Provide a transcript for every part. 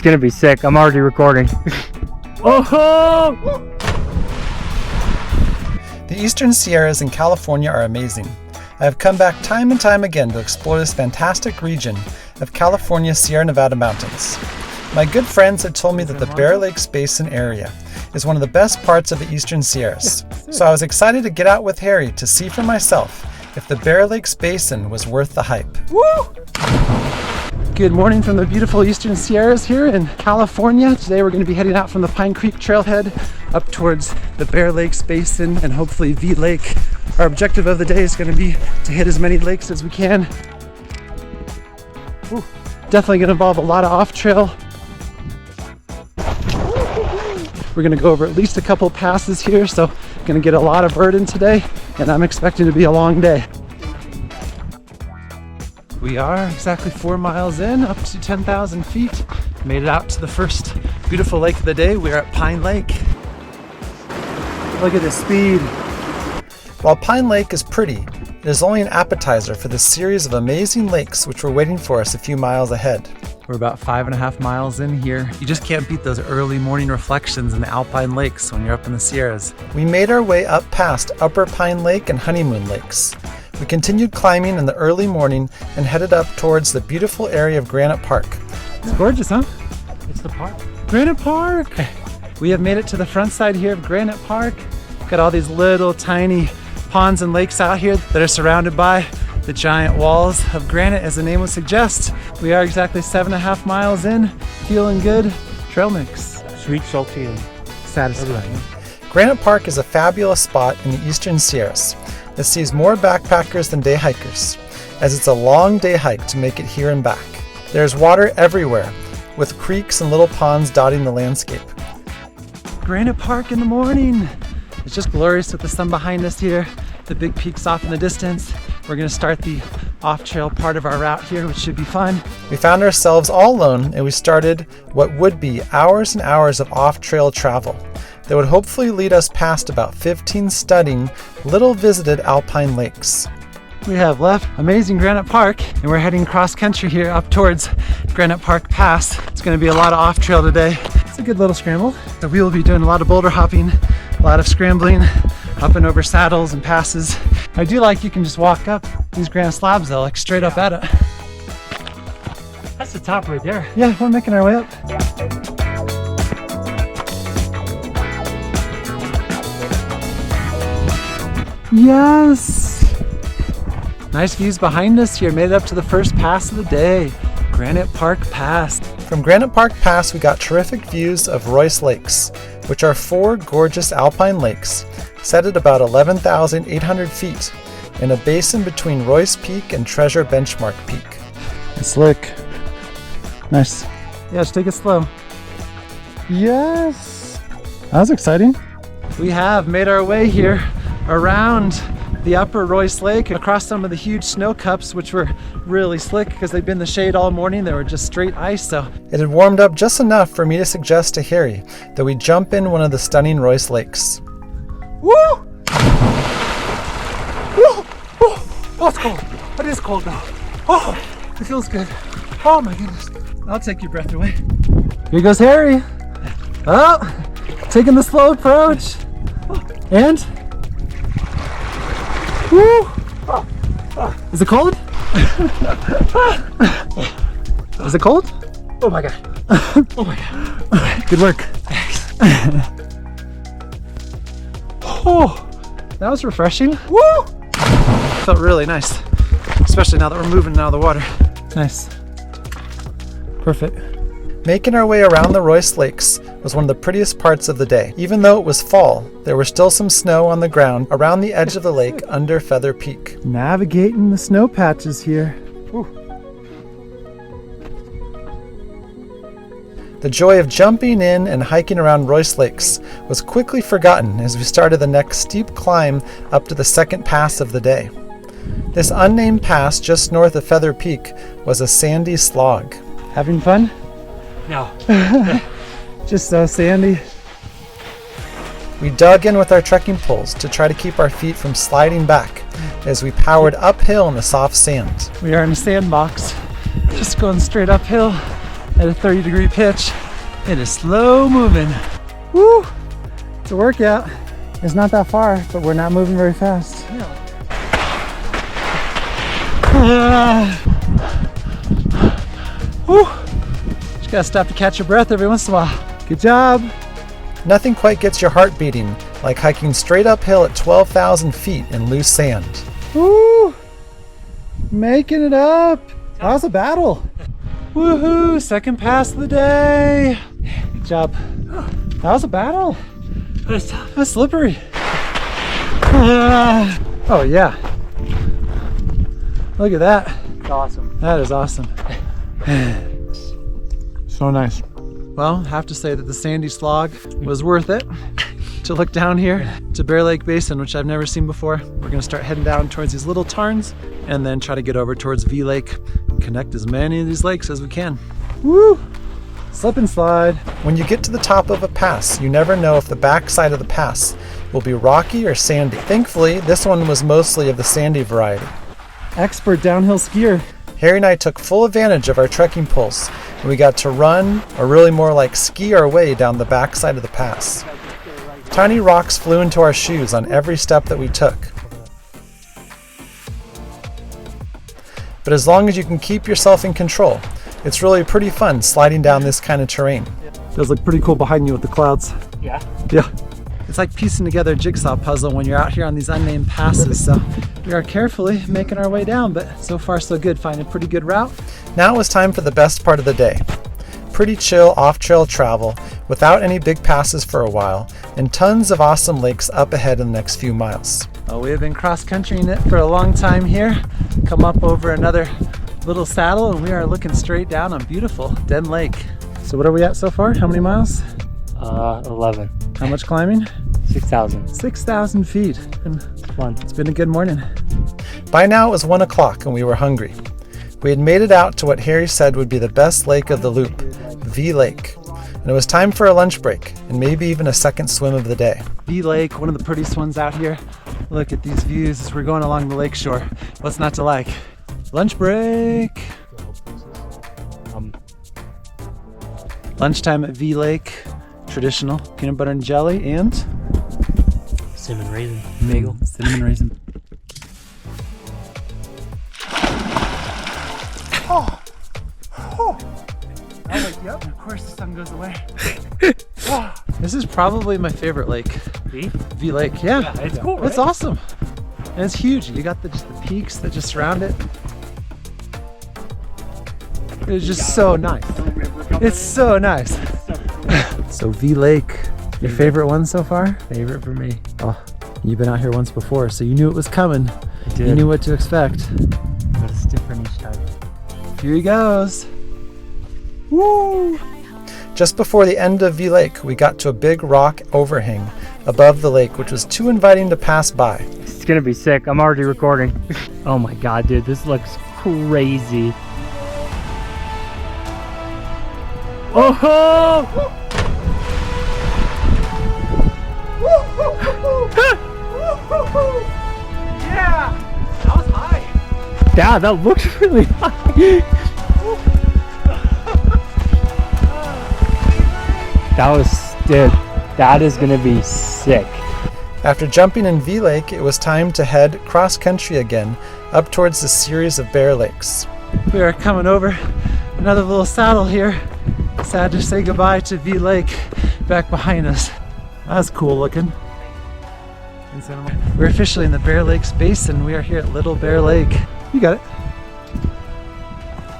It's gonna be sick. I'm already recording. Oh! The Eastern Sierras in California are amazing. I have come back time and time again to explore this fantastic region of California's Sierra Nevada mountains. My good friends had told me that the Lakes Basin area is one of the best parts of the Eastern Sierras, so I was excited to get out with Harry to see for myself if the Lakes Basin was worth the hype. Woo! Good morning from the beautiful Eastern Sierras here in California. Today we're going to be heading out from the Pine Creek trailhead up towards the Lakes Basin and hopefully V Lake. Our objective of the day is going to be to hit as many lakes as we can. Ooh, definitely going to involve a lot of off-trail. We're going to go over at least a couple passes here, so going to get a lot of burden today, and I'm expecting to be a long day. We are exactly 4 miles in, up to 10,000 feet. Made it out to the first beautiful lake of the day. We're at Pine Lake. Look at the speed. While Pine Lake is pretty, it is only an appetizer for the series of amazing lakes which were waiting for us a few miles ahead. We're about 5.5 miles in here. You just can't beat those early morning reflections in the alpine lakes when you're up in the Sierras. We made our way up past Upper Pine Lake and Honeymoon Lakes. We continued climbing in the early morning and headed up towards the beautiful area of Granite Park. It's gorgeous, huh? It's the park. Granite Park! We have made it to the front side here of Granite Park. Got all these little tiny ponds and lakes out here that are surrounded by the giant walls of granite, as the name would suggest. We are exactly 7.5 miles in, feeling good. Trail mix. Sweet, salty, and Satisfying. Granite Park is a fabulous spot in the Eastern Sierras that sees more backpackers than day hikers, as it's a long day hike to make it here and back. There's water everywhere, with creeks and little ponds dotting the landscape. Granite Park in the morning. It's just glorious with the sun behind us here, the big peaks off in the distance. We're gonna start the off-trail part of our route here, which should be fun. We found ourselves all alone, and we started what would be hours and hours of off-trail travel that would hopefully lead us past about 15 stunning, little visited alpine lakes. We have left amazing Granite Park, and we're heading cross-country here up towards Granite Park Pass. It's gonna be a lot of off-trail today. It's a good little scramble. So we will be doing a lot of boulder hopping, a lot of scrambling, up and over saddles and passes. I do like you can just walk up these granite slabs though, like straight up at it. that's the top right there. Yeah, we're making our way up. Yes! Nice views behind us here. Made it up to the first pass of the day, Granite Park Pass. From Granite Park Pass, we got terrific views of Royce Lakes, which are 4 gorgeous alpine lakes set at about 11,800 feet in a basin between Royce Peak and Treasure Benchmark Peak. It's slick. Nice. Yeah, just take it slow. Yes! That was exciting. We have made our way here around the upper Royce Lake, across some of the huge snow cups, which were really slick because they've been in the shade all morning. They were just straight ice, so. It had warmed up just enough for me to suggest to Harry that we jump in one of the stunning Royce Lakes. Woo! Woo! Woo! Oh, it's cold. It is cold now. Oh, it feels good. Oh my goodness. I'll take your breath away. Here goes Harry. Oh, taking the slow approach. And? Woo! Is it cold? Is it cold? Oh my god. Oh my god. Good work. Oh, that was refreshing. Woo! Felt really nice, especially now that we're moving out of the water. Nice. Perfect. Making our way around the Royce Lakes was one of the prettiest parts of the day. Even though it was fall, there was still some snow on the ground around the edge of the lake under Feather Peak. Navigating the snow patches here. Woo. The joy of jumping in and hiking around Royce Lakes was quickly forgotten as we started the next steep climb up to the second pass of the day. This unnamed pass just north of Feather Peak was a sandy slog. Having fun? No. Just so sandy. We dug in with our trekking poles to try to keep our feet from sliding back as we powered uphill in the soft sand. We are in a sandbox, just going straight uphill. at a 30-degree pitch. It is slow moving. Woo! It's a workout. It's not that far, but we're not moving very fast. Woo! Just gotta stop to catch your breath every once in a while. Good job. Nothing quite gets your heart beating like hiking straight uphill at 12,000 feet in loose sand. Woo! Making it up. That was a battle. Woohoo! Second pass of the day. Good job. That was a battle. That's slippery. Oh yeah. Look at that. It's awesome. That is awesome. So nice. Well, I have to say that the sandy slog was worth it to look down here to Bear Lake Basin, which I've never seen before. We're gonna start heading down towards these little tarns and then try to get over towards V Lake and connect as many of these lakes as we can. Woo! Slip and slide. When you get to the top of a pass, you never know if the backside of the pass will be rocky or sandy. Thankfully, this one was mostly of the sandy variety. Expert downhill skier. Harry and I took full advantage of our trekking pulse, and we got to run, or really more like ski our way down the backside of the pass. Tiny rocks flew into our shoes on every step that we took. But as long as you can keep yourself in control, it's really pretty fun sliding down this kind of terrain. Does look pretty cool behind you with the clouds. Yeah. Yeah. It's like piecing together a jigsaw puzzle when you're out here on these unnamed passes. So we are carefully making our way down, but so far so good, finding a pretty good route. Now it was time for the best part of the day. Pretty chill off-trail travel without any big passes for a while, and tons of awesome lakes up ahead in the next few miles. Well, we have been cross-countrying it for a long time here. Come up over another little saddle and we are looking straight down on beautiful Den Lake. So what are we at so far? How many miles? 11. How much climbing? 6,000. 6,000 feet. And Fun. it's been a good morning. By now it was 1 o'clock and we were hungry. We had made it out to what Harry said would be the best lake of the loop, V Lake. And it was time for a lunch break and maybe even a second swim of the day. V Lake, one of the prettiest ones out here. Look at these views as we're going along the lake shore. What's not to like? Lunch break. Lunchtime at V Lake. Traditional peanut butter and jelly and Cinnamon raisin bagel. Cinnamon raisin. Yep. Of course the sun goes away. This is probably my favorite lake. V Lake. Yeah. It's cool, right? It's awesome. And it's huge. You got just the peaks that just surround it. It's just so nice. It's so nice. So V Lake, your favorite one so far? Favorite for me. Oh, you've been out here once before, so you knew it was coming. I did. You knew what to expect. But it's different each time. Here he goes. Woo! Just before the end of V Lake, we got to a big rock overhang above the lake, which was too inviting to pass by. It's gonna be sick. I'm already recording. Oh my god, dude, this looks crazy. Oh! Yeah! That was high. Yeah, that looks really high. That was, dude, that is gonna be sick. After jumping in V Lake, it was time to head cross-country again, up towards the series of Bear Lakes. We are coming over another little saddle here. Sad to say goodbye to V Lake back behind us. That's cool looking. We're officially in the Bear Lakes Basin. We are here at Little Bear Lake. You got it.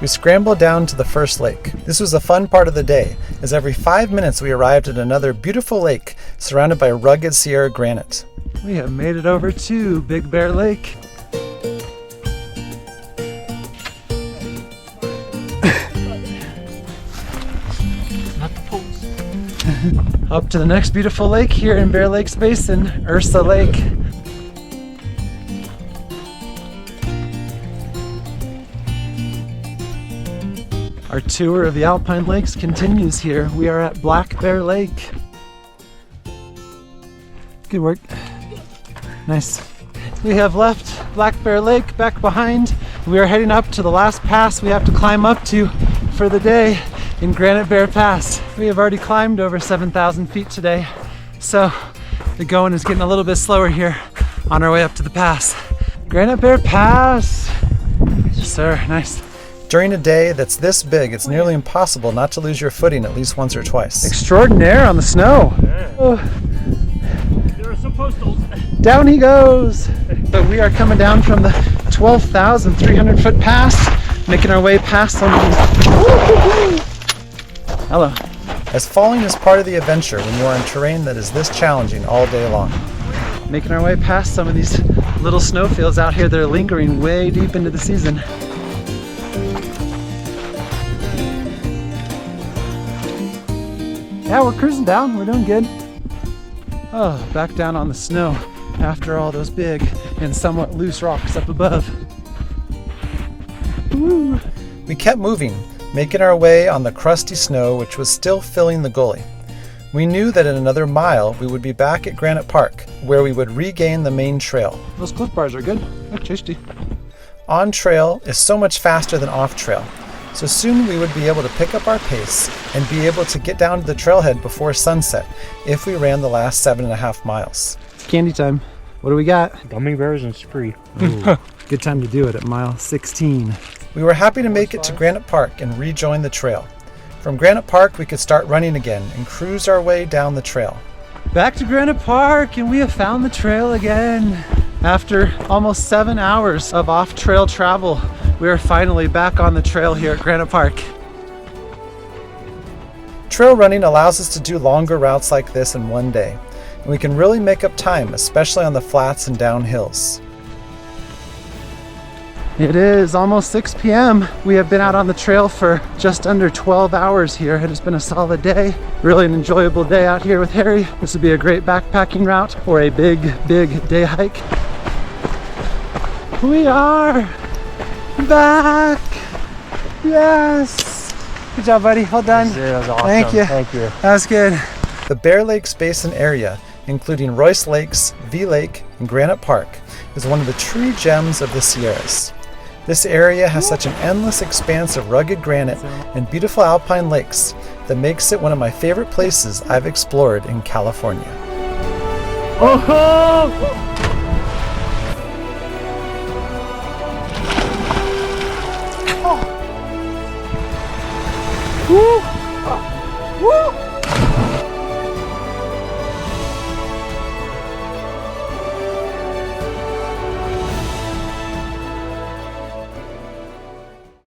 We scrambled down to the first lake. This was a fun part of the day, as every 5 minutes we arrived at another beautiful lake surrounded by rugged Sierra granite. We have made it over to Big Bear Lake. Not the poles. Up to the next beautiful lake here in Bear Lakes Basin, Ursa Lake. Our tour of the Alpine Lakes continues here. We are at Black Bear Lake. Good work. Nice. We have left Black Bear Lake back behind. We are heading up to the last pass we have to climb up to for the day. in Granite Bear Pass. We have already climbed over 7,000 feet today, so the going is getting a little bit slower here on our way up to the pass. Granite Bear Pass. Yes, sir. Nice. During a day that's this big, it's nearly impossible not to lose your footing at least once or twice. Extraordinaire on the snow. Yeah. Oh. There are some postals. Down he goes. So we are coming down from the 12,300 foot pass, making our way past some of these. Hello. As falling is part of the adventure when you are in terrain that is this challenging all day long. Making our way past some of these little snowfields out here that are lingering way deep into the season. Yeah, we're cruising down. We're doing good. Oh, back down on the snow after all those big and somewhat loose rocks up above. Woo. We kept moving, making our way on the crusty snow which was still filling the gully. We knew that in another mile we would be back at Granite Park, where we would regain the main trail. Those Cliff Bars are good. They're tasty. On trail is so much faster than off trail, so soon we would be able to pick up our pace and be able to get down to the trailhead before sunset if we ran the last 7.5 miles. It's candy time. What do we got? Gummy bears and spree. Good time to do it at mile 16. We were happy to make it to Granite Park and rejoin the trail. From Granite Park we could start running again and cruise our way down the trail. Back to Granite Park, and we have found the trail again. After almost 7 hours of off-trail travel, we are finally back on the trail here at Granite Park. Trail running allows us to do longer routes like this in one day, and we can really make up time, especially on the flats and down hills. It is almost 6 p.m. We have been out on the trail for just under 12 hours here. It has been a solid day, really an enjoyable day out here with Harry. This would be a great backpacking route or a big day hike. We are back. Yes. Good job, buddy. Well done. That was awesome. Thank you. Thank you. That was good. The Bear Lakes Basin area, including Royce Lakes, V Lake, and Granite Park, is one of the true gems of the Sierras. This area has such an endless expanse of rugged granite and beautiful alpine lakes that makes it one of my favorite places I've explored in California. Oh! Woo! Woo!